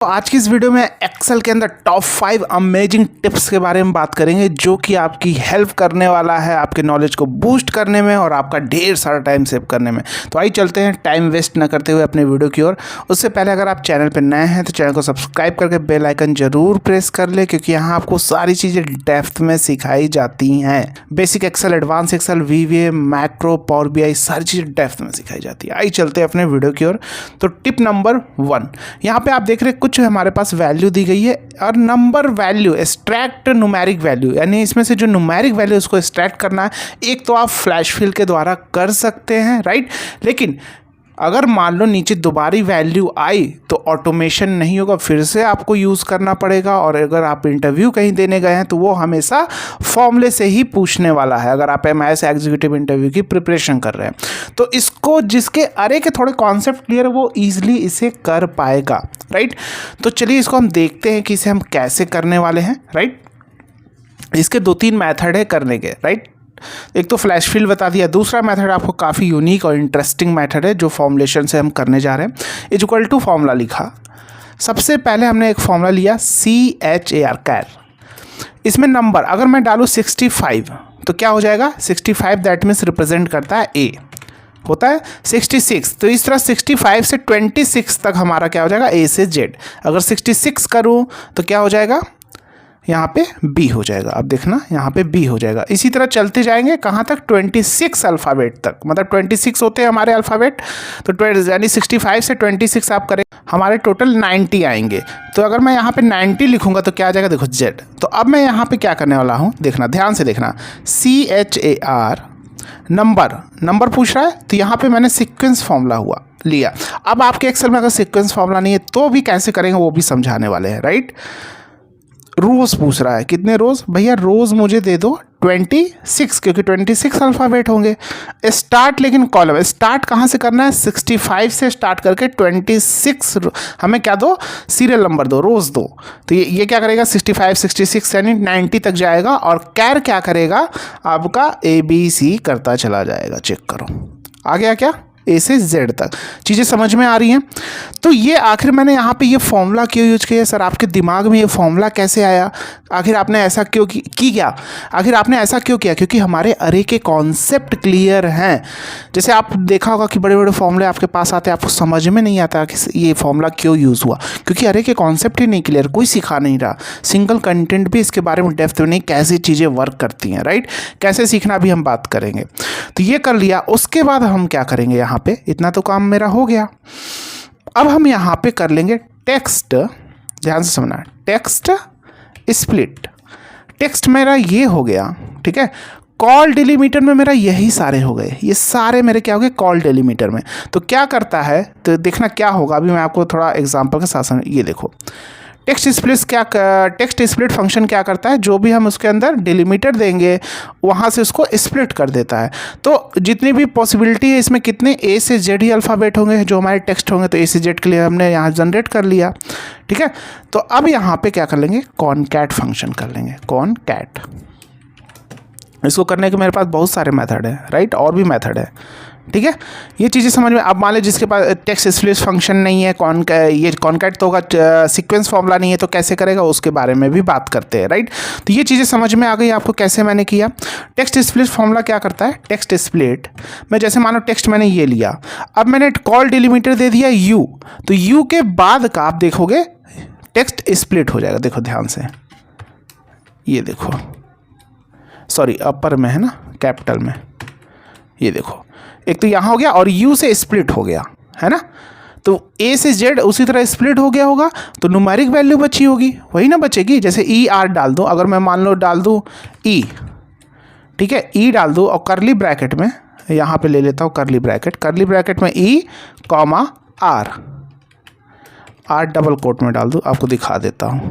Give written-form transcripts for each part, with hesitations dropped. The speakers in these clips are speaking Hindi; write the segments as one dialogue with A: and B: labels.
A: तो आज की इस वीडियो में एक्सेल के अंदर टॉप 5 अमेजिंग टिप्स के बारे में बात करेंगे जो कि आपकी हेल्प करने वाला है आपके नॉलेज को बूस्ट करने में और आपका ढेर सारा टाइम सेव करने में। तो आइए चलते हैं टाइम वेस्ट ना करते हुए अपने वीडियो की ओर। उससे पहले अगर आप चैनल पर नए हैं तो चैनल को सब्सक्राइब करके बेल आइकन जरूर प्रेस कर ले, क्योंकि यहाँ आपको सारी चीज़ें डेप्थ में सिखाई जाती हैं। Basic Excel, advance Excel, VBA, macro, power BI सारी चीज़ें डेप्थ में सिखाई जाती है। आइए चलते हैं अपने वीडियो की ओर। तो टिप नंबर 1, यहाँ पे आप देख रहे हैं कुछ हमारे पास वैल्यू दी गई है और number value extract numeric value, यानी इसमें से जो न्यूमेरिक वैल्यू उसको एक्सट्रैक्ट करना है। एक तो आप फ्लैश फिल के द्वारा कर सकते हैं, राइट, लेकिन अगर मान लो नीचे दोबारी वैल्यू आई तो ऑटोमेशन नहीं होगा, फिर से आपको यूज़ करना पड़ेगा। और अगर आप इंटरव्यू कहीं देने गए हैं तो वो हमेशा फॉर्मूले से ही पूछने वाला है, अगर आप MIS एग्जीक्यूटिव इंटरव्यू की प्रिपरेशन कर रहे हैं। तो इसको जिसके अरे के थोड़े कॉन्सेप्ट क्लियर है वो ईजिली इसे कर पाएगा, राइट। तो चलिए इसको हम देखते हैं कि इसे हम कैसे करने वाले हैं, राइट। इसके 2-3 मैथड है करने के, राइट। एक तो फ्लैश फिल बता दिया, दूसरा मेथड आपको काफ़ी यूनिक और इंटरेस्टिंग मेथड है जो फॉर्मुलेशन से हम करने जा रहे हैं। इज इक्वल टू फॉर्मूला लिखा। सबसे पहले हमने एक फॉर्मूला लिया CHAR, कैर। इसमें नंबर अगर मैं डालूँ 65 तो क्या हो जाएगा, 65 दैट मीन्स रिप्रेजेंट करता है A, होता है 66। तो इस तरह 65 से 26 तक हमारा क्या हो जाएगा, A से Z। अगर 66 करूँ तो क्या हो जाएगा, यहाँ पे B हो जाएगा। अब देखना यहाँ पे B हो जाएगा। इसी तरह चलते जाएंगे कहाँ तक, 26 अल्फ़ाबेट तक, मतलब 26 होते हैं हमारे अल्फ़ाबेट। तो यानी 65 से 26 आप करें, हमारे टोटल 90 आएंगे। तो अगर मैं यहाँ पे 90 लिखूँगा तो क्या आ जाएगा, देखो Z। तो अब मैं यहाँ पे क्या करने वाला हूँ, देखना ध्यान से देखना, CHAR नंबर पूछ रहा है, तो यहाँ पे मैंने सीक्वेंस फॉर्मूला लिया। अब आपके एक्सेल में अगर सीक्वेंस फॉर्मूला नहीं है तो भी कैसे करेंगे वो भी समझाने वाले हैं, राइट। रोज़ पूछ रहा है, कितने रोज़, भैया रोज़ मुझे दे दो 26, क्योंकि 26 अल्फ़ाबेट होंगे। स्टार्ट, लेकिन कॉलम स्टार्ट कहाँ से करना है, 65 से स्टार्ट करके 26 हमें क्या दो, सीरियल नंबर दो, रोज़ दो। तो ये क्या करेगा, 65 66 यानी 90 तक जाएगा। और कैर क्या करेगा, आपका ABC करता चला जाएगा। चेक करो आ गया क्या, A से Z तक। चीज़ें समझ में आ रही हैं। तो ये आखिर मैंने यहाँ पे ये फॉर्मूला क्यों यूज किया सर, आपके दिमाग में ये फॉर्मूला कैसे आया, आखिर आपने ऐसा क्यों किया, आखिर आपने ऐसा क्यों किया, क्योंकि हमारे अरे के कॉन्सेप्ट क्लियर हैं। जैसे आप देखा होगा कि बड़े बड़े फॉर्मूले आपके पास आते हैं, आपको समझ में नहीं आता कि ये फॉर्मूला क्यों यूज़ हुआ, क्योंकि अरे के कॉन्सेप्ट ही नहीं क्लियर, कोई सिखा नहीं रहा। सिंगल कंटेंट भी इसके बारे में डेप्थ में नहीं, कैसे चीज़ें वर्क करती हैं, राइट, कैसे सीखना भी हम बात करेंगे। तो ये कर लिया। उसके बाद हम क्या करेंगे, यहाँ पे इतना तो काम मेरा हो गया। अब हम यहाँ पे कर लेंगे टेक्स्ट, ध्यान से समझना, टेक्स्ट स्प्लिट। टेक्स्ट मेरा ये हो गया, ठीक है। कॉल डिलीमीटर में मेरा यही सारे हो गए, ये सारे मेरे क्या हो गए, कॉल डिलीमीटर में। तो क्या करता है, तो देखना क्या होगा, अभी मैं आपको थोड़ा एग्जांपल के साथ समझ, ये देखो टेक्स्ट स्प्लिट फंक्शन क्या करता है, जो भी हम उसके अंदर डिलीमीटर देंगे वहाँ से उसको स्प्लिट कर देता है। तो जितनी भी पॉसिबिलिटी है इसमें कितने A से Z ही अल्फ़ाबेट होंगे जो हमारे टेक्स्ट होंगे। तो A से Z के लिए हमने यहाँ जनरेट कर लिया, ठीक है। तो अब यहाँ पे क्या कर लेंगे, कॉनकैट फंक्शन कर लेंगे, कॉनकैट। इसको करने के मेरे पास बहुत सारे मेथड है, राइट, और भी मेथड है, ठीक है। ये चीज़ें समझ में। अब मान लीजिए जिसके पास टेक्स्ट स्प्लिट फंक्शन नहीं है, ये कॉनकैट तो होगा, सीक्वेंस फॉर्मूला नहीं है, तो कैसे करेगा उसके बारे में भी बात करते हैं, राइट। तो ये चीज़ें समझ में आ गई आपको कैसे मैंने किया। टेक्स्ट स्प्लिट फॉर्मूला क्या करता है, टेक्स्ट स्प्लिट में जैसे मानो टेक्स्ट मैंने ये लिया, अब मैंने कॉल डिलीमीटर दे दिया U, तो U के बाद का आप देखोगे टेक्स्ट स्प्लिट हो जाएगा। देखो ध्यान से, ये देखो, सॉरी अपर में है ना, कैपिटल में, ये देखो एक तो यहाँ हो गया और U से स्प्लिट हो गया, है ना। तो A से Z उसी तरह स्प्लिट हो गया होगा, तो न्यूमेरिक वैल्यू बची होगी, वही ना बचेगी। जैसे ER डाल दूँ, अगर मैं मान लो डाल दूँ E, ठीक है, E डाल दूँ और करली ब्रैकेट में, यहाँ पे ले लेता हूँ करली ब्रैकेट में E, R डबल कोट में डाल दूँ, आपको दिखा देता हूँ।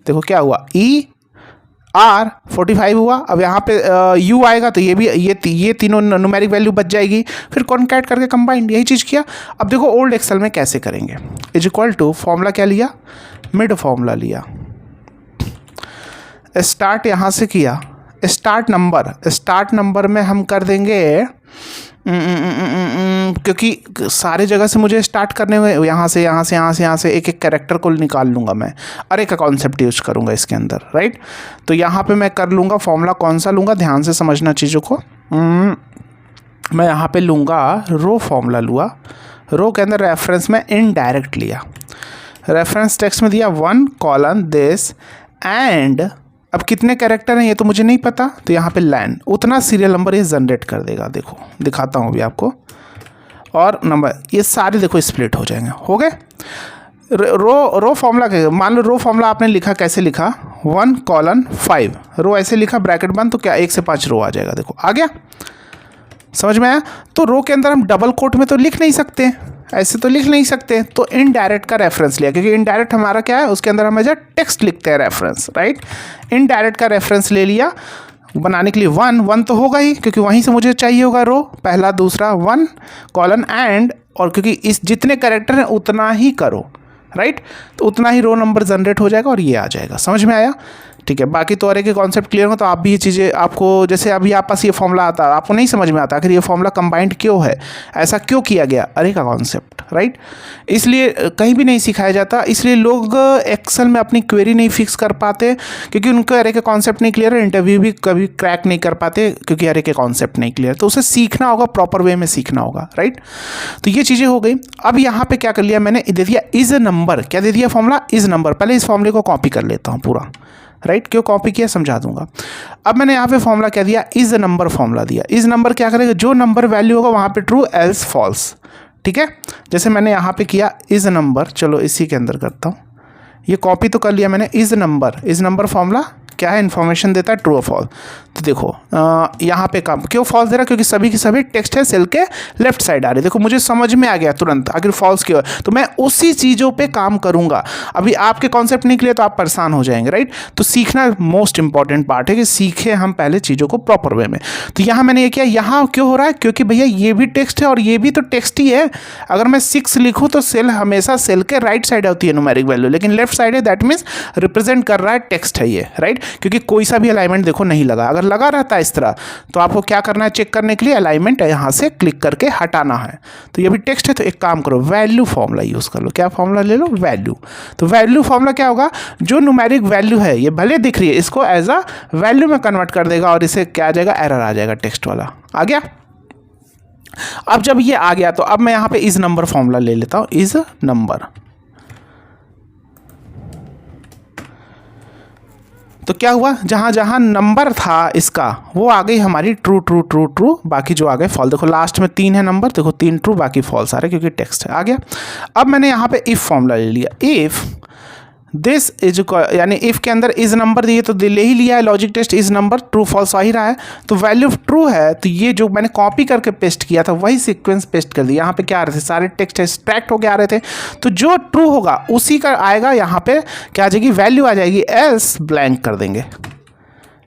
A: देखो क्या हुआ, ER 45 हुआ। अब यहाँ पे U आएगा तो ये भी ये तीनों न्यूमेरिक वैल्यू बच जाएगी। फिर कॉनकैट करके कंबाइंड, यही चीज़ किया। अब देखो ओल्ड एक्सेल में कैसे करेंगे, इज इक्वल टू फॉर्मूला क्या लिया, मिड फॉर्मूला लिया, स्टार्ट यहाँ से किया, स्टार्ट नंबर में हम कर देंगे क्योंकि सारे जगह से मुझे स्टार्ट करने हुए, यहाँ से यहाँ से यहाँ से यहाँ से एक एक कैरेक्टर को निकाल लूँगा मैं, अरे का कॉन्सेप्ट यूज करूँगा इसके अंदर, राइट। तो यहाँ पे मैं कर लूँगा फॉर्मूला कौन सा लूँगा, ध्यान से समझना चीज़ों को। मैं यहाँ पे लूँगा रो फॉर्मूला लूँगा, रो के अंदर रेफरेंस में इनडायरेक्ट लिया, रेफरेंस टेक्स्ट में दिया 1 कॉलन दिस एंड, अब कितने कैरेक्टर हैं ये तो मुझे नहीं पता, तो यहाँ पे लैन उतना सीरियल नंबर ये जनरेट कर देगा। देखो दिखाता हूँ अभी आपको, और नंबर ये सारे देखो स्प्लिट हो जाएंगे, हो गए। रो फॉर्मूला के, मान लो रो फॉर्मूला आपने लिखा, कैसे लिखा 1 कॉलन 5, रो ऐसे लिखा ब्रैकेट बंद, तो क्या 1 से 5 रो आ जाएगा। देखो आ गया, समझ में आया। तो रो के अंदर हम डबल कोट में तो लिख नहीं सकते, ऐसे तो लिख नहीं सकते, तो इनडायरेक्ट का रेफरेंस लिया, क्योंकि इनडायरेक्ट हमारा क्या है, उसके अंदर हम एज टेक्स्ट लिखते हैं रेफरेंस, राइट। इनडायरेक्ट का रेफरेंस ले लिया बनाने के लिए 1 तो होगा ही, क्योंकि वहीं से मुझे चाहिए होगा रो, पहला दूसरा 1 कॉलन एंड, और क्योंकि इस जितने कैरेक्टर हैं उतना ही करो, राइट, तो उतना ही रो नंबर जनरेट हो जाएगा और ये आ जाएगा। समझ में आया, ठीक है। बाकी तो अरे के कॉन्सेप्ट क्लियर हो तो आप भी ये चीज़ें, आपको जैसे अभी आप पास ये फॉर्मूला आता है, आपको नहीं समझ में आता आखिर ये फॉर्मूला कंबाइंड क्यों है, ऐसा क्यों किया गया, अरे का कॉन्सेप्ट, राइट। इसलिए कहीं भी नहीं सिखाया जाता, इसलिए लोग एक्सेल में अपनी क्वेरी नहीं फिक्स कर पाते, क्योंकि उनको अरे के कॉन्सेप्ट नहीं क्लियर है, इंटरव्यू भी कभी क्रैक नहीं कर पाते क्योंकि अरे के कॉन्सेप्ट नहीं क्लियर। तो उसे सीखना होगा, प्रॉपर वे में सीखना होगा, राइट। तो ये चीज़ें हो गई। अब यहाँ पे क्या कर लिया मैंने, दे दिया इज नंबर, क्या दे दिया फॉर्मूला इज नंबर। पहले इस फॉर्मूले को कॉपी कर लेता हूँ पूरा, राइट, क्यों कॉपी किया समझा दूंगा। अब मैंने यहाँ पे फॉर्मूला क्या दिया, इज नंबर फॉर्मूला दिया। इज नंबर क्या करेगा, जो नंबर वैल्यू होगा वहाँ पे ट्रू एल्स फॉल्स, ठीक है। जैसे मैंने यहाँ पे किया इज नंबर, चलो इसी के अंदर करता हूँ, ये कॉपी तो कर लिया मैंने। इज नंबर फॉर्मूला क्या है, इन्फॉर्मेशन देता है ट्रू और फॉल्स। तो देखो यहाँ पे काम क्यों फॉल्स दे रहा है, क्योंकि सभी की सभी टेक्स्ट है सेल के लेफ्ट साइड आ रही है। देखो मुझे समझ में आ गया तुरंत आखिर फॉल्स क्यों है, तो मैं उसी चीज़ों पे काम करूँगा। अभी आपके कॉन्सेप्ट नहीं क्लियर तो आप परेशान हो जाएंगे, राइट। तो सीखना मोस्ट इंपॉर्टेंट पार्ट है कि सीखें हम पहले चीज़ों को प्रॉपर वे में। तो यहाँ मैंने ये किया, यहाँ क्यों हो रहा है, क्योंकि भैया ये भी टेक्स्ट है और ये भी तो टेक्स्ट ही है। अगर मैं 6 लिखूँ तो सेल हमेशा सेल के राइट साइड होती है न्यूमेरिक वैल्यू, लेकिन लेफ्ट साइड है, दैट मीन्स रिप्रेजेंट कर रहा है टेक्स्ट है ये, राइट। क्योंकि कोई सा भी अलाइनमेंट देखो नहीं लगा, अगर लगा रहता है इस तरह तो आपको क्या करना है, चेक करने के लिए अलाइनमेंट यहाँ से क्लिक करके हटाना है। तो ये भी टेक्स्ट है, तो एक काम करो वैल्यू फॉर्मूला यूज़ कर लो। क्या फॉर्मूला ले लो, वैल्यू। तो वैल्यू फॉर्मूला क्या होगा, जो न्यूमेरिक वैल्यू है ये भले दिख रही है, इसको एज अ वैल्यू में कन्वर्ट कर देगा और इसे क्या आ जाएगा, एरर आ जाएगा, टेक्स्ट वाला आ गया। अब जब ये आ गया तो अब मैं यहाँ पे इज नंबर फॉर्मूला ले लेता हूँ, इज नंबर। तो क्या हुआ, जहाँ जहाँ नंबर था इसका वो आ गई हमारी ट्रू ट्रू ट्रू ट्रू, बाकी जो आ गए फॉल्स। देखो लास्ट में 3 है नंबर, देखो 3 ट्रू बाकी फॉल्स आ रहे क्योंकि टेक्स्ट है, आ गया। अब मैंने यहाँ पे इफ़ फॉर्मूला ले लिया, इफ़ दिस इज, यानी इफ़ के अंदर इज नंबर दिए तो ले ही लिया है, logic test is number true false आ ही रहा है, तो वैल्यू ट्रू है। तो ये जो मैंने कॉपी करके पेस्ट किया था वही सीक्वेंस पेस्ट कर दिया। यहाँ पे क्या आ रहे थे, सारे टेक्स्ट एक्सट्रैक्ट होके आ रहे थे, तो जो ट्रू होगा उसी का आएगा, यहाँ पे क्या आ जाएगी, वैल्यू आ जाएगी, एल्स ब्लैंक कर देंगे।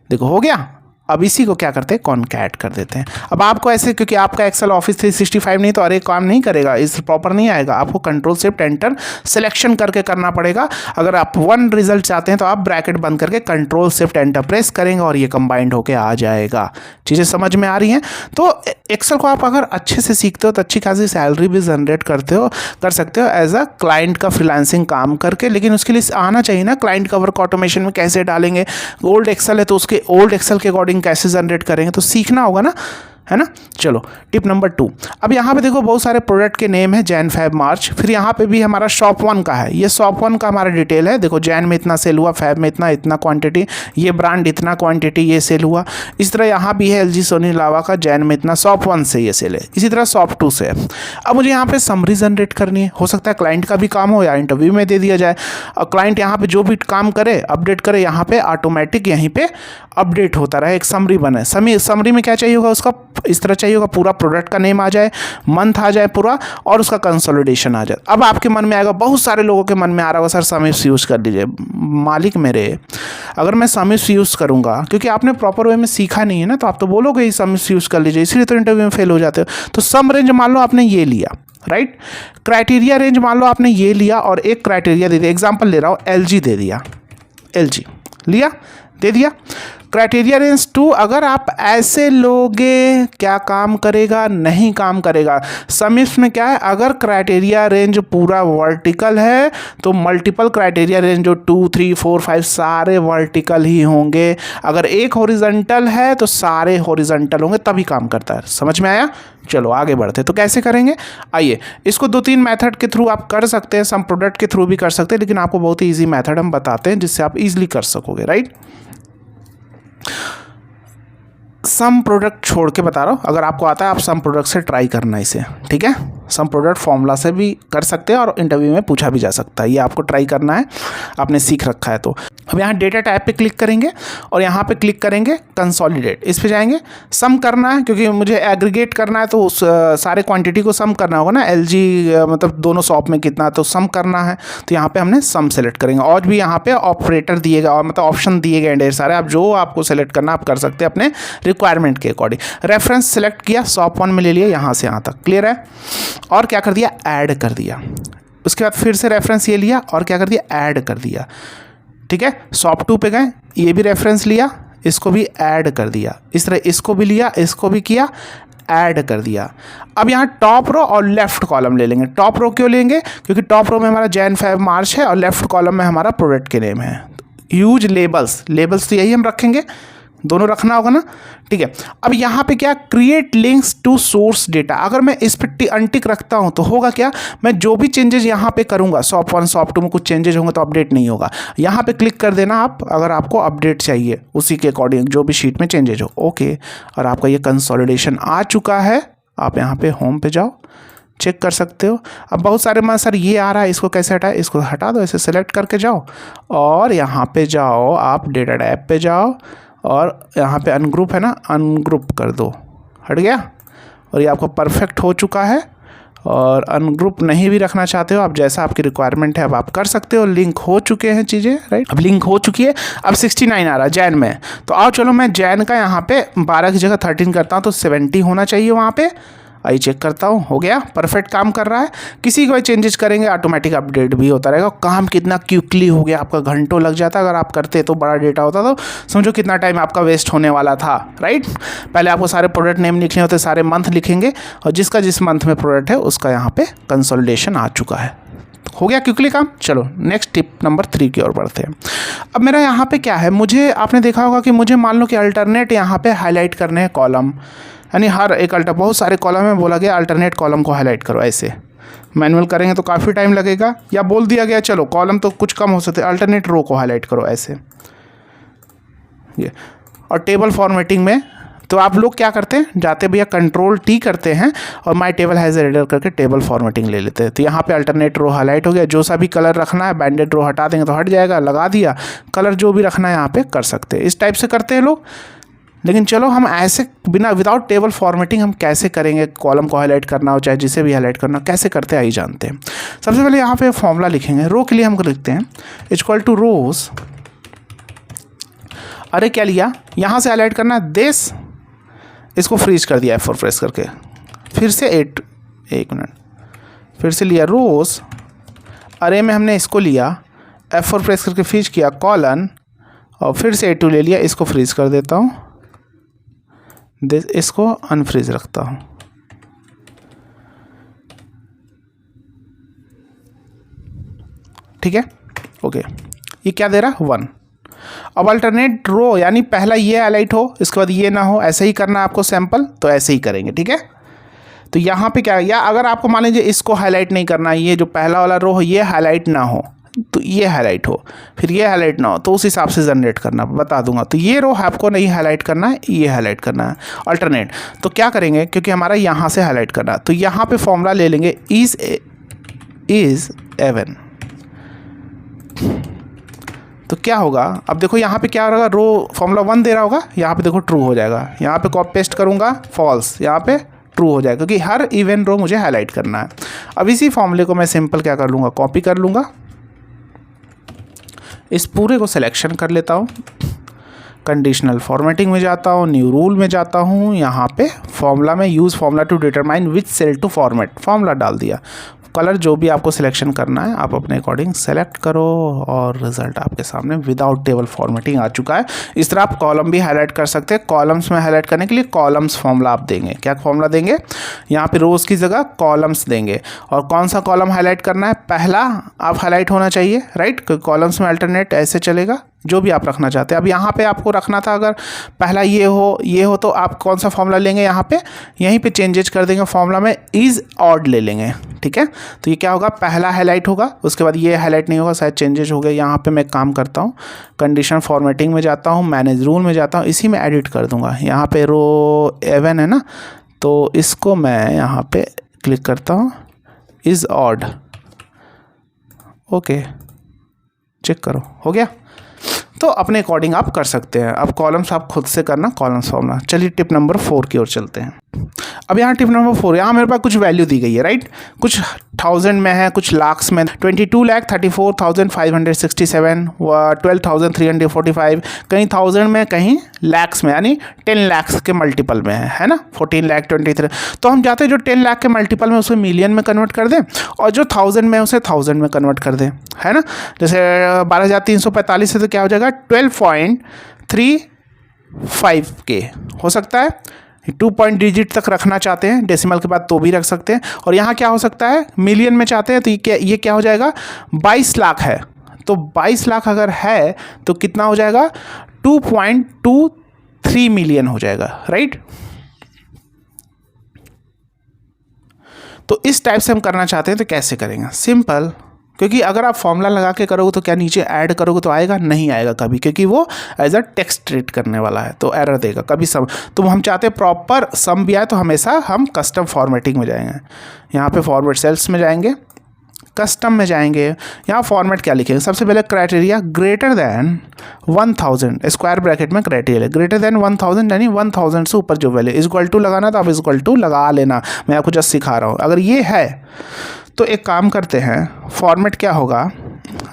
A: देखो हो गया। अब इसी को क्या करते हैं, कॉन्कैट कर देते हैं। अब आपको ऐसे, क्योंकि आपका एक्सेल ऑफिस 365 नहीं तो अरे काम नहीं करेगा, इस प्रॉपर नहीं आएगा, आपको कंट्रोल शिफ्ट एंटर सिलेक्शन करके करना पड़ेगा। अगर आप 1 रिजल्ट चाहते हैं तो आप ब्रैकेट बंद करके कंट्रोल शिफ्ट एंटर प्रेस करेंगे और ये कंबाइंड होके आ जाएगा। चीज़ें समझ में आ रही हैं। तो एक्सेल को आप अगर अच्छे से सीखते हो तो अच्छी खासी सैलरी भी जनरेट कर सकते हो एज अ क्लाइंट का फ्रीलांसिंग काम करके। लेकिन उसके लिए आना चाहिए ना, क्लाइंट का वर्क ऑटोमेशन में कैसे डालेंगे, ओल्ड एक्सेल है तो उसके ओल्ड एक्सेल के अकॉर्डिंग कैसे जनरेट करेंगे, तो सीखना होगा ना, है ना। चलो टिप नंबर 2। अब यहाँ पे देखो बहुत सारे प्रोडक्ट के नेम है, जैन फैब मार्च। फिर यहाँ पे भी हमारा शॉप 1 का है, ये शॉप 1 का हमारा डिटेल है। देखो जैन में इतना सेल हुआ, फैब में इतना क्वांटिटी, ये ब्रांड इतना क्वांटिटी ये सेल हुआ। इस तरह यहाँ भी है एलजी सोनी लावा का, जैन में इतना, शॉप 1 से ये सेल है, इसी तरह शॉप 2 से है। अब मुझे यहाँ पे समरी जनरेट करनी है, हो सकता है क्लाइंट का भी काम हो या इंटरव्यू में दे दिया जाए। और क्लाइंट यहाँ पे जो भी काम करे, अपडेट करे, यहाँ पे ऑटोमेटिक यहीं पे अपडेट होता रहे, एक समरी बने। समरी में क्या चाहिए होगा, उसका इस तरह चाहिए होगा, पूरा प्रोडक्ट का नेम आ जाए, मंथ आ जाए पूरा, और उसका कंसोलिडेशन आ जाए। अब आपके मन में आएगा, बहुत सारे लोगों के मन में आ रहा होगा, सर समिप्स यूज़ कर लीजिए। मालिक मेरे, अगर मैं समिप्स यूज़ करूँगा, क्योंकि आपने प्रॉपर वे में सीखा नहीं है ना, तो आप तो बोलोगे ही समिप्स यूज़ कर लीजिए, इसलिए तो इंटरव्यू में फेल हो जाते हो। तो सम रेंज मान लो आपने ये लिया, राइट। क्राइटेरिया रेंज मान लो आपने ये लिया और एक क्राइटेरिया दे दिया, एग्जाम्पल ले रहा हूँ, LG दे दिया, LG लिया, दे दिया। क्राइटेरिया रेंज 2 अगर आप ऐसे लोगे क्या काम करेगा, नहीं काम करेगा। सम इफ में क्या है, अगर क्राइटेरिया रेंज पूरा वर्टिकल है तो मल्टीपल क्राइटेरिया रेंज जो 2 3 4 5 सारे वर्टिकल ही होंगे। अगर एक हॉरिजॉन्टल है तो सारे हॉरिजॉन्टल होंगे, तभी काम करता है। समझ में आया? चलो आगे बढ़ते। तो कैसे करेंगे, आइए इसको 2-3 मेथड के थ्रू आप कर सकते हैं, सम प्रोडक्ट के थ्रू भी कर सकते हैं, लेकिन आपको बहुत ही ईजी मेथड हम बताते हैं जिससे आप इजीली कर सकोगे, राइट। सम प्रोडक्ट छोड़ के बता रहा हूँ, अगर आपको आता है आप सम प्रोडक्ट से ट्राई करना इसे, ठीक है। सम प्रोडक्ट फॉर्मूला से भी कर सकते हैं और इंटरव्यू में पूछा भी जा सकता है, ये आपको ट्राई करना है, आपने सीख रखा है। तो अब यहाँ डेटा टाइप पे क्लिक करेंगे और यहाँ पे क्लिक करेंगे कंसोलिडेट, इस पे जाएंगे। सम करना है क्योंकि मुझे एग्रीगेट करना है, तो उस सारे क्वांटिटी को सम करना होगा ना, एलजी मतलब दोनों शॉप में कितना, तो सम करना है। तो यहाँ पे हमने सम सेलेक्ट करेंगे और भी यहाँ पे ऑपरेटर दिएगा और मतलब ऑप्शन दिए गए ढेर सारे, आप जो आपको सेलेक्ट करना आप कर सकते हैं अपने रिक्वायरमेंट के अकॉर्डिंग। रेफरेंस सेलेक्ट किया, शॉप 1 में ले लिया, यहाँ से यहाँ तक क्लियर है। और क्या कर दिया, ऐड कर दिया। उसके बाद फिर से रेफरेंस ये लिया और क्या कर दिया, ऐड कर दिया, ठीक है। शॉप 2 पे गए, ये भी रेफरेंस लिया, इसको भी ऐड कर दिया। इस तरह इसको भी लिया, इसको भी किया, ऐड कर दिया। अब यहाँ टॉप रो और लेफ्ट कॉलम ले लेंगे। टॉप रो क्यों लेंगे, क्योंकि टॉप रो में हमारा जैन फेब मार्च है और लेफ्ट कॉलम में हमारा प्रोडक्ट के नेम है। यूज लेबल्स, लेबल्स तो यही हम रखेंगे, दोनों रखना होगा ना, ठीक है। अब यहाँ पे क्या, create links to source data, अगर मैं इस पर अनटिक रखता हूँ तो होगा क्या, मैं जो भी चेंजेस यहाँ पे करूँगा, शॉप 1 शॉप 2 में कुछ चेंजेस होंगे तो अपडेट नहीं होगा। यहाँ पे क्लिक कर देना आप, अगर आपको अपडेट चाहिए उसी के अकॉर्डिंग जो भी शीट में चेंजेस हो, ओके। और आपका ये कंसोलिडेशन आ चुका है, आप यहाँ पे होम पे जाओ, चेक कर सकते हो। अब बहुत सारे में सर ये आ रहा है, इसको कैसे हटाए, इसको हटा दो, इसे सेलेक्ट करके जाओ और यहाँ पे जाओ, आप डेटा टाइप पे जाओ और यहाँ पे अनग्रुप है ना, अनग्रुप कर दो, हट गया। और ये आपको परफेक्ट हो चुका है। और अनग्रुप नहीं भी रखना चाहते हो आप, जैसा आपकी रिक्वायरमेंट है अब आप कर सकते हो। लिंक हो चुके हैं चीज़ें, राइट। अब लिंक हो चुकी है। अब 69 आ रहा है जैन में, तो आओ चलो मैं जैन का यहाँ पे 12 की जगह 13 करता हूँ, तो 70 होना चाहिए वहाँ पे। आई चेक करता हूँ, हो गया, परफेक्ट काम कर रहा है। किसी को चेंजेस करेंगे ऑटोमेटिक अपडेट भी होता रहेगा। काम कितना क्विकली हो गया, आपका घंटों लग जाता, अगर आप करते तो बड़ा डेटा होता तो समझो कितना टाइम आपका वेस्ट होने वाला था, राइट। पहले आपको सारे प्रोडक्ट नेम लिखने होते, सारे मंथ लिखेंगे और जिसका जिस मंथ में प्रोडक्ट है उसका यहाँ पे कंसोलिडेशन आ चुका है, हो गया क्विकली काम। चलो नेक्स्ट टिप नंबर 3 की ओर बढ़ते हैं। अब मेरा यहाँ पे क्या है, मुझे आपने देखा होगा कि मुझे मान लो कि अल्टरनेट यहाँ पे हाईलाइट करने हैं कॉलम, यानी हर एक बहुत सारे कॉलम में बोला गया अल्टरनेट कॉलम को हाईलाइट करो। ऐसे मैनुअल करेंगे तो काफ़ी टाइम लगेगा, या बोल दिया गया चलो कॉलम तो कुछ कम हो सकते, अल्टरनेट रो को हाईलाइट करो ऐसे ये। और टेबल फॉर्मेटिंग में तो आप लोग क्या करते हैं, जाते भैया Ctrl+T करते हैं और माई टेबल हैज़ एडिटर करके टेबल फॉर्मेटिंग ले लेते हैं। तो यहाँ पे अल्टरनेट रो हाईलाइट हो गया, जो सा भी कलर रखना है, बैंडेड रो हटा देंगे तो हट जाएगा, लगा दिया, कलर जो भी रखना है यहाँ पे कर सकते हैं। इस टाइप से करते हैं लोग। लेकिन चलो हम ऐसे बिना विदाउट टेबल फॉर्मेटिंग हम कैसे करेंगे, कॉलम को हाईलाइट करना हो चाहे जिसे भी हाईलाइट करना, कैसे करते हैं आइए जानते हैं। सबसे पहले यहाँ पे फॉर्मूला लिखेंगे, रो के लिए हम लिखते हैं इक्वल टू रोज। अरे क्या लिया, यहाँ से हाईलाइट करना है दिस, इसको फ्रीज कर दिया F4 प्रेस करके, फिर से 1 मिनट, फिर से लिया रोज, अरे में हमने इसको लिया F4 प्रेस करके फ्रीज किया कॉलन, और फिर से A2 ले लिया, इसको फ्रीज कर देता हूँ, इसको अनफ्रीज रखता हूँ। ठीक है, ओके। ये क्या दे रहा है 1। अब अल्टरनेट रो यानी पहला ये हाईलाइट हो, इसके बाद ये ना हो, ऐसे ही करना है आपको सैंपल, तो ऐसे ही करेंगे, ठीक है। तो यहाँ पे क्या, या अगर आपको मान लीजिए इसको हाईलाइट नहीं करना, ये जो पहला वाला रो हो ये हाईलाइट ना हो, तो ये हाईलाइट हो, फिर ये हाईलाइट ना हो, तो उस हिसाब से जनरेट करना बता दूंगा। तो ये रो आपको नहीं हाईलाइट करना है, ये हाईलाइट करना है अल्टरनेट। तो क्या करेंगे, क्योंकि हमारा यहाँ से हाईलाइट करना है, तो यहाँ पे फॉर्मूला ले लेंगे इज एवन। तो क्या होगा, अब देखो यहाँ पे क्या होगा, रो फॉर्मूला 1 दे रहा होगा, यहाँ पे देखो ट्रू हो जाएगा, यहाँ पे कॉपी पेस्ट करूँगा फॉल्स, यहाँ पे ट्रू हो जाएगा, क्योंकि हर इवन रो मुझे हाईलाइट करना है। अब इसी फॉर्मूले को मैं सिंपल क्या कर लूँगा, कॉपी कर लूँगा, इस पूरे को सिलेक्शन कर लेता हूँ, कंडीशनल फॉर्मेटिंग में जाता हूँ, न्यू रूल में जाता हूँ, यहाँ पे फॉर्मूला में use formula to determine which cell to format, formula डाल दिया, कलर जो भी आपको सिलेक्शन करना है आप अपने अकॉर्डिंग सेलेक्ट करो और रिजल्ट आपके सामने विदाउट टेबल फॉर्मेटिंग आ चुका है। इस तरह आप कॉलम भी हाईलाइट कर सकते हैं। कॉलम्स में हाईलाइट करने के लिए कॉलम्स फॉर्मूला आप देंगे। क्या फॉर्मूला देंगे? यहाँ पे रोज़ की जगह कॉलम्स देंगे। और कौन सा कॉलम हाईलाइट करना है? पहला आप हाईलाइट होना चाहिए, राइट। कॉलम्स में अल्टरनेट ऐसे चलेगा, जो भी आप रखना चाहते हैं। अब यहाँ पे आपको रखना था अगर पहला ये हो तो आप कौन सा फॉर्मूला लेंगे? यहाँ पे यहीं पे चेंजेस कर देंगे, फॉर्मूला में इज ऑड ले लेंगे, ठीक है। तो ये क्या होगा? पहला हाईलाइट होगा, उसके बाद ये हाईलाइट नहीं होगा, शायद चेंजेस हो गए। यहाँ पे मैं काम करता हूँ, कंडीशन फॉर्मेटिंग में जाता हूँ, मैनेज रूल में जाता हूँ, इसी में एडिट कर दूँगा। यहाँ पे रो 11 है ना, तो इसको मैं यहाँ पे क्लिक करता हूँ, इज ऑड, ओके, चेक करो, हो गया। तो अपने अकॉर्डिंग आप कर सकते हैं। अब कॉलम्स आप खुद से करना, कॉलम्स फॉर्मूला। चलिए टिप नंबर 4 की ओर चलते हैं। अब यहाँ टिप नंबर 4, यहाँ मेरे पास कुछ वैल्यू दी गई है, राइट। कुछ 1000 में है, कुछ लाख्स में। 22,34,567, 12,345, कहीं 1000 में, कहीं लैक्स में, यानी 10 लाख के मल्टीपल में है ना, 14 लाख 23। तो हम चाहते हैं जो 10 लाख के मल्टीपल में उसे मिलियन में कन्वर्ट कर दें, और जो 1000 में उसे 1000 में कन्वर्ट कर दें, है ना। जैसे 12,345 से तो क्या हो जाएगा? 12.35K हो सकता है। 2 पॉइंट डिजिट तक रखना चाहते हैं डेसिमल के बाद तो भी रख सकते हैं। और यहाँ क्या हो सकता है? मिलियन में चाहते हैं तो ये क्या हो जाएगा? 22 लाख है, तो 22 लाख अगर है तो कितना हो जाएगा? 2.23 मिलियन हो जाएगा, राइट। तो इस टाइप से हम करना चाहते हैं तो कैसे करेंगे? सिंपल, क्योंकि अगर आप फॉर्मूला लगा के करोगे तो क्या नीचे ऐड करोगे तो आएगा? नहीं आएगा कभी, क्योंकि वो एज अ टेक्स्ट ट्रीट करने वाला है, तो एरर देगा कभी सम। तो हम चाहते हैं प्रॉपर सम भी आए, तो हमेशा हम कस्टम फॉर्मेटिंग में जाएंगे। यहाँ पे फॉर्मेट सेल्स में जाएंगे, कस्टम में जाएंगे। यहाँ फॉर्मेट क्या लिखेंगे? सबसे पहले criteria greater than 1000, square bracket में क्राइटेरिया ग्रेटर दैन 1000, यानी 1000 से ऊपर जो वैल्यू, इक्वल टू लगाना तो आप इक्वल टू लगा लेना, मैं आपको जस्ट सिखा रहा हूँ। अगर ये है तो एक काम करते हैं, फॉर्मेट क्या होगा?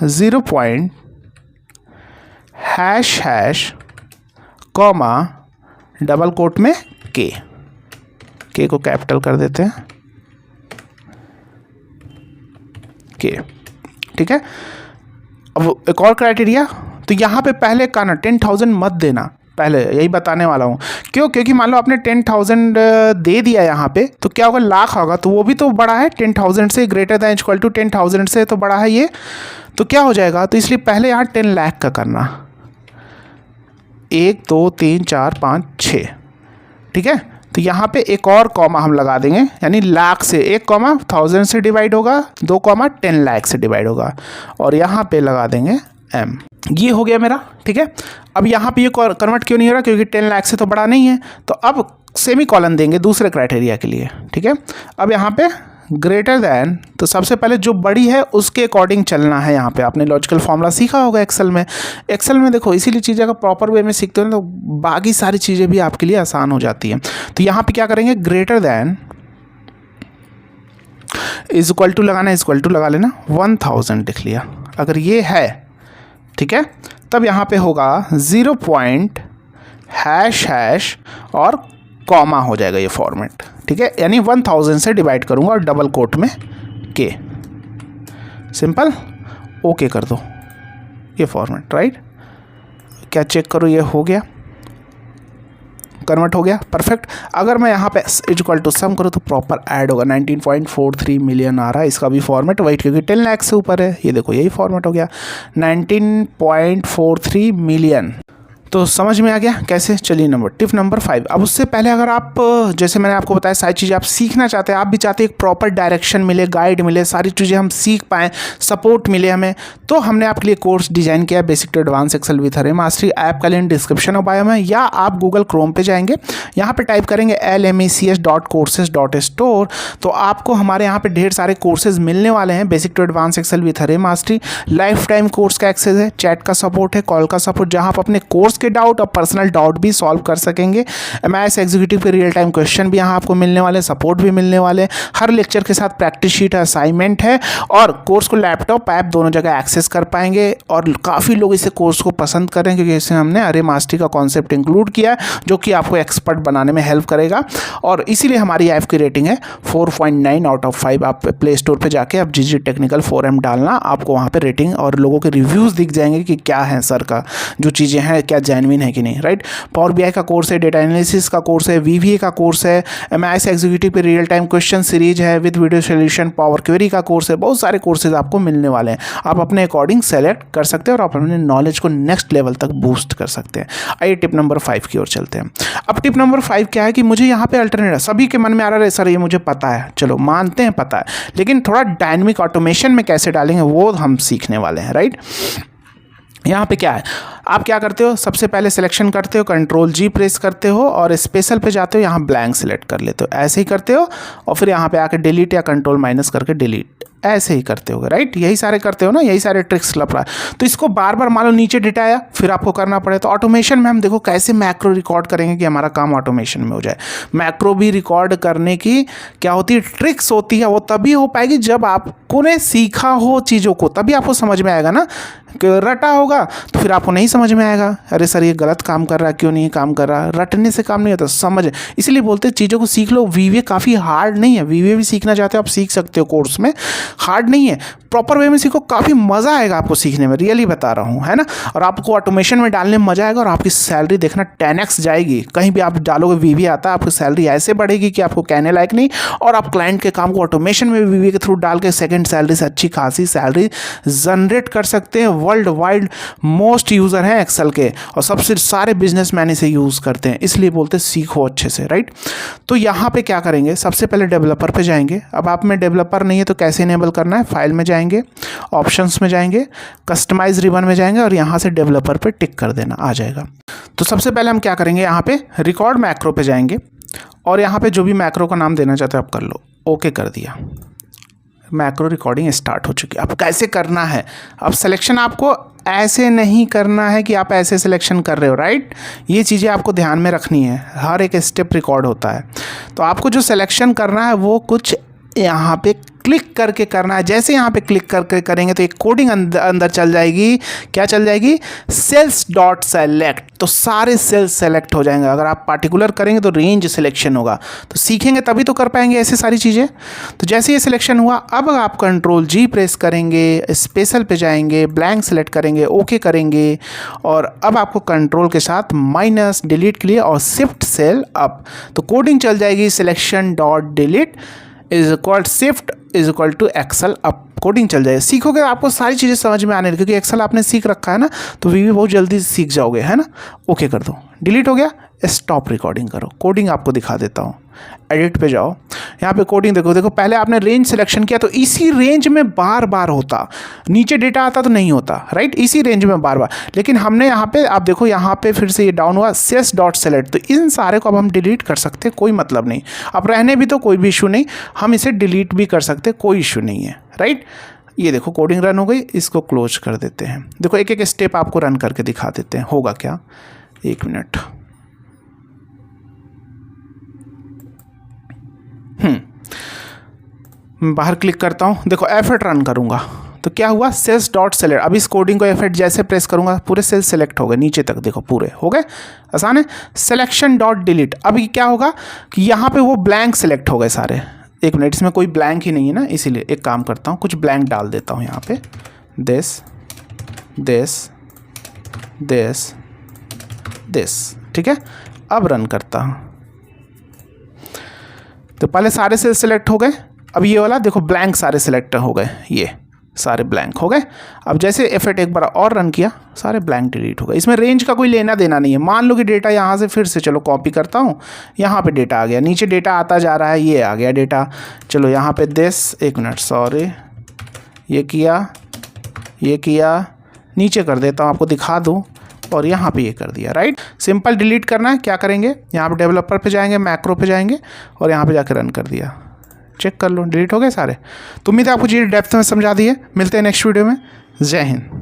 A: 0 point hash comma double quote में के को कैपिटल कर देते हैं, के, ठीक है। अब एक और क्राइटेरिया, तो यहाँ पे पहले का ना 10,000 मत देना, पहले यही बताने वाला हूँ। क्यों? क्योंकि मान लो आपने 10,000 दे दिया यहाँ पे, तो क्या होगा? लाख होगा, तो वो भी तो बड़ा है 10,000 से, ग्रेटर दैन इक्वल टू 10,000 से तो बड़ा है ये, तो क्या हो जाएगा? तो इसलिए पहले यहाँ 10 लाख का करना, 1 2 3 4 5 6, ठीक है। तो यहाँ पे एक और कॉमा हम लगा देंगे, यानी लाख से 1 कॉमा 1000 से डिवाइड होगा, 2 कॉमा 10 लाख से डिवाइड होगा, और यहाँ पे लगा देंगे m। ये हो गया मेरा, ठीक है। अब यहाँ पे ये कन्वर्ट क्यों नहीं हो रहा? क्योंकि 10 लाख से तो बड़ा नहीं है, तो अब सेमी कॉलन देंगे दूसरे क्राइटेरिया के लिए, ठीक है। अब यहाँ पे ग्रेटर दैन, तो सबसे पहले जो बड़ी है उसके अकॉर्डिंग चलना है। यहाँ पे आपने लॉजिकल फॉर्मूला सीखा होगा एक्सेल में। एक्सेल में देखो, इसीलिए चीज़ें अगर प्रॉपर वे में सीखते हो तो बाकी सारी चीज़ें भी आपके लिए आसान हो जाती हैं। तो यहाँ पे क्या करेंगे? Greater than is equal to लगाना, इज इक्वल टू लगा लेना, 1000 लिख लिया। अगर ये है, ठीक है, तब यहाँ पे होगा 0 पॉइंट हैश और कॉमा हो जाएगा ये फॉर्मेट, ठीक है। यानी 1000 से डिवाइड करूँगा और डबल कोट में के, सिंपल, ओके कर दो ये फॉर्मेट, राइट। क्या चेक करो? ये हो गया, कन्वर्ट हो गया, परफेक्ट। अगर मैं यहाँ पे इक्वल टू सम करूँ तो प्रॉपर ऐड होगा, 19.43 मिलियन आ रहा है, इसका भी फॉर्मेट वही, क्योंकि 10 लाख से ऊपर है। ये देखो, यही फॉर्मेट हो गया, 19.43 मिलियन। तो समझ में आ गया कैसे? चलिए टिप नंबर 5। अब उससे पहले अगर आप, जैसे मैंने आपको बताया, सारी चीज़ें आप सीखना चाहते हैं, आप भी चाहते हैं एक प्रॉपर डायरेक्शन मिले, गाइड मिले, सारी चीज़ें हम सीख पाएँ, सपोर्ट मिले हमें, तो हमने आपके लिए कोर्स डिज़ाइन किया, basic to advance Excel with अरे मास्टरी। ऐप का लिंक डिस्क्रिप्शन और बायो में, या आप गूगल क्रोम पे जाएंगे, यहाँ पे टाइप करेंगे lmecs.courses.store, तो आपको हमारे यहाँ पे ढेर सारे कोर्सेज मिलने वाले हैं। Basic to advance Excel with अरे मास्टरी, लाइफ टाइम कोर्स का एक्सेस है, चैट का सपोर्ट है, कॉल का सपोर्ट, जहाँ आप अपने कोर्स के डाउट और पर्सनल डाउट भी सॉल्व कर सकेंगे। एमआईएस एग्जीक्यूटिव के रियल टाइम क्वेश्चन भी यहाँ आपको मिलने वाले, सपोर्ट भी मिलने वाले, हर लेक्चर के साथ प्रैक्टिस शीट असाइनमेंट है और कोर्स को लैपटॉप ऐप दोनों जगह एक्सेस कर पाएंगे। और काफ़ी लोग इसे कोर्स को पसंद करें क्योंकि इसमें हमने अरे मास्टरी का कॉन्सेप्ट इंक्लूड किया है जो कि आपको एक्सपर्ट बनाने में हेल्प करेगा। और इसीलिए हमारी ऐप की रेटिंग है 4.9 आउट ऑफ 5। आप प्ले स्टोर पे जाके आप GG टेक्निकल 4M डालना, आपको वहाँ पे रेटिंग और लोगों के रिव्यूज़ दिख जाएंगे कि क्या है सर का जो चीज़ें हैं क्या जेन्युइन है कि नहीं, राइट। पावर BI का कोर्स है, डेटा एनालिसिस का कोर्स है, VBA का कोर्स है, एमआईएस एग्जीक्यूटिव पे रियल टाइम क्वेश्चन सीरीज है with video solution, power query का कोर्स है। बहुत सारे कोर्सेज आपको मिलने वाले हैं, आप अपने अकॉर्डिंग सेलेक्ट कर सकते हैं और आप अपने नॉलेज को नेक्स्ट लेवल तक बूस्ट कर सकते हैं। आइए टिप नंबर 5 की ओर चलते हैं। अब टिप नंबर 5 क्या है कि मुझे यहाँ पे अल्टरनेट, सभी के मन में आ रहा है सर ये मुझे पता है, चलो मानते हैं पता है, लेकिन थोड़ा डायनेमिक ऑटोमेशन में कैसे डालेंगे वो हम सीखने वाले हैं, राइट। यहाँ पे क्या है, आप क्या करते हो, सबसे पहले सिलेक्शन करते हो, Ctrl+G प्रेस करते हो और स्पेशल पे जाते हो, यहाँ ब्लैंक सेलेक्ट कर लेते हो, ऐसे ही करते हो और फिर यहाँ पे आके डिलीट या Ctrl- करके डिलीट, ऐसे ही करते हो, राइट। यही सारे करते हो ना, यही सारे ट्रिक्स लपड़ा। तो इसको बार बार मान लो नीचे डेटा आया फिर आपको करना पड़े, तो ऑटोमेशन में हम देखो कैसे मैक्रो रिकॉर्ड करेंगे कि हमारा काम ऑटोमेशन में हो जाए। मैक्रो भी रिकॉर्ड करने की क्या होती है, ट्रिक्स होती है, वो तभी हो पाएगी जब आपको ने सीखा हो चीज़ों को, तभी आपको समझ में आएगा ना। रटा होगा तो फिर आपको नहीं समझ में आएगा, अरे सर ये गलत काम कर रहा है, क्यों नहीं काम कर रहा। रटने से काम नहीं होता, समझ। इसलिए बोलते हैं चीज़ों को सीख लो। VBA काफ़ी हार्ड नहीं है, VBA भी सीखना चाहते हो आप सीख सकते हो कोर्स में, हार्ड नहीं है, प्रॉपर वे में सीखो, काफ़ी मज़ा आएगा आपको सीखने में, रियली बता रहा हूँ, है ना। और आपको ऑटोमेशन में डालने में मज़ा आएगा और आपकी सैलरी देखना 10x जाएगी। कहीं भी आप डालोगे VBA आता है, आपकी सैलरी ऐसे बढ़ेगी कि आपको कहने लायक नहीं। और आप क्लाइंट के काम को ऑटोमेशन में VBA के थ्रू डाल के सेकेंड सैलरी से अच्छी खासी सैलरी जनरेट कर सकते हैं। वर्ल्ड वाइड मोस्ट यूज़र हैं एक्सेल के और सबसे सारे बिजनेसमैन इसे यूज़ करते हैं, इसलिए बोलते हैं सीखो अच्छे से, राइट। तो यहाँ पे क्या करेंगे, सबसे पहले डेवलपर पे जाएंगे। अब आप में डेवलपर नहीं है तो कैसे इनेबल करना है, फाइल में जाएंगे, ऑप्शंस में जाएंगे, कस्टमाइज रिबन में जाएंगे और यहाँ से डेवलपर पे टिक कर देना, आ जाएगा। तो सबसे पहले हम क्या करेंगे, यहाँ पे रिकॉर्ड मैक्रो पे जाएंगे और यहाँ पे जो भी मैक्रो का नाम देना चाहते हो आप कर लो, ओके कर दिया, मैक्रो रिकॉर्डिंग स्टार्ट हो चुकी है। अब कैसे करना है, अब सिलेक्शन आपको ऐसे नहीं करना है कि आप ऐसे सिलेक्शन कर रहे हो, राइट। ये चीज़ें आपको ध्यान में रखनी है, हर एक स्टेप रिकॉर्ड होता है। तो आपको जो सिलेक्शन करना है वो कुछ यहाँ पे क्लिक करके करना है। जैसे यहाँ पे क्लिक करके करेंगे तो एक कोडिंग अंदर चल जाएगी, क्या चल जाएगी, सेल्स.सेलेक्ट। तो सारे सेल्स सेलेक्ट हो जाएंगे। अगर आप पार्टिकुलर करेंगे तो रेंज सिलेक्शन होगा, तो सीखेंगे तभी तो कर पाएंगे ऐसे सारी चीज़ें। तो जैसे ये सिलेक्शन हुआ, अब आप Ctrl+G प्रेस करेंगे, स्पेशल पे जाएंगे, ब्लैंक सेलेक्ट करेंगे, ओके करेंगे और अब आपको कंट्रोल के साथ माइनस डिलीट के लिए और शिफ्ट सेल अप, तो कोडिंग चल जाएगी selection delete is equal shift is equal to excel up, coding चल जाएगी। सीखोगे आपको सारी चीज़ें समझ में आने लगी, क्योंकि एक्सेल आपने सीख रखा है ना, तो VBA बहुत जल्दी सीख जाओगे, है ना। ओके कर दो, डिलीट हो गया, स्टॉप रिकॉर्डिंग करो। कोडिंग आपको दिखा देता हूँ, एडिट पे जाओ, यहाँ पे कोडिंग देखो पहले आपने रेंज सिलेक्शन किया तो इसी रेंज में बार बार होता, नीचे डेटा आता तो नहीं होता, राइट, इसी रेंज में बार बार। लेकिन हमने यहाँ पे आप देखो, यहाँ पे फिर से ये डाउन हुआ ses.select, तो इन सारे को अब हम डिलीट कर सकते हैं, कोई मतलब नहीं। अब रहने भी तो कोई भी इशू नहीं, हम इसे डिलीट भी कर सकते, कोई इशू नहीं है, राइट। ये देखो कोडिंग रन हो गई, इसको क्लोज कर देते हैं। देखो एक एक स्टेप आपको रन करके दिखा देते हैं, होगा क्या, एक मिनट। बाहर क्लिक करता हूँ, देखो F8 रन करूँगा तो क्या हुआ, ses.select। अब इस कोडिंग को F8 जैसे प्रेस करूँगा पूरे सेल सेलेक्ट हो गए, नीचे तक देखो पूरे हो गए, आसान है। सिलेक्शन.डिलीट, अब क्या होगा कि यहाँ पे वो ब्लैंक सेलेक्ट हो गए सारे। एक मिनट, इसमें कोई ब्लैंक ही नहीं है ना, इसीलिए एक काम करता हूँ, कुछ ब्लैंक डाल देता हूँ यहाँ पे, दिस दिस दिस दिस, ठीक है। अब रन करता हूँ तो पहले सारे सेल सेलेक्ट हो गए, अब ये वाला देखो ब्लैंक सारे सेलेक्ट हो गए, ये सारे ब्लैंक हो गए। अब जैसे F8 एक बार और रन किया, सारे ब्लैंक डिलीट हो गए। इसमें रेंज का कोई लेना देना नहीं है। मान लो कि डेटा यहाँ से फिर से चलो कॉपी करता हूँ, यहाँ पे डेटा आ गया, नीचे डेटा आता जा रहा है, ये आ गया डेटा। चलो यहाँ पे दिस, एक मिनट सॉरी, ये किया, नीचे कर देता हूँ आपको दिखा दूँ, और यहाँ पे ये कर दिया, राइट। सिंपल डिलीट करना है, क्या करेंगे, यहाँ पे डेवलपर पे जाएंगे, मैक्रो पे जाएंगे और यहाँ पे जाकर रन कर दिया, चेक कर लो, डिलीट हो गए सारे। तो उम्मीद है आपको चीज़ डेप्थ में समझा दी है। मिलते हैं नेक्स्ट वीडियो में, जय हिंद।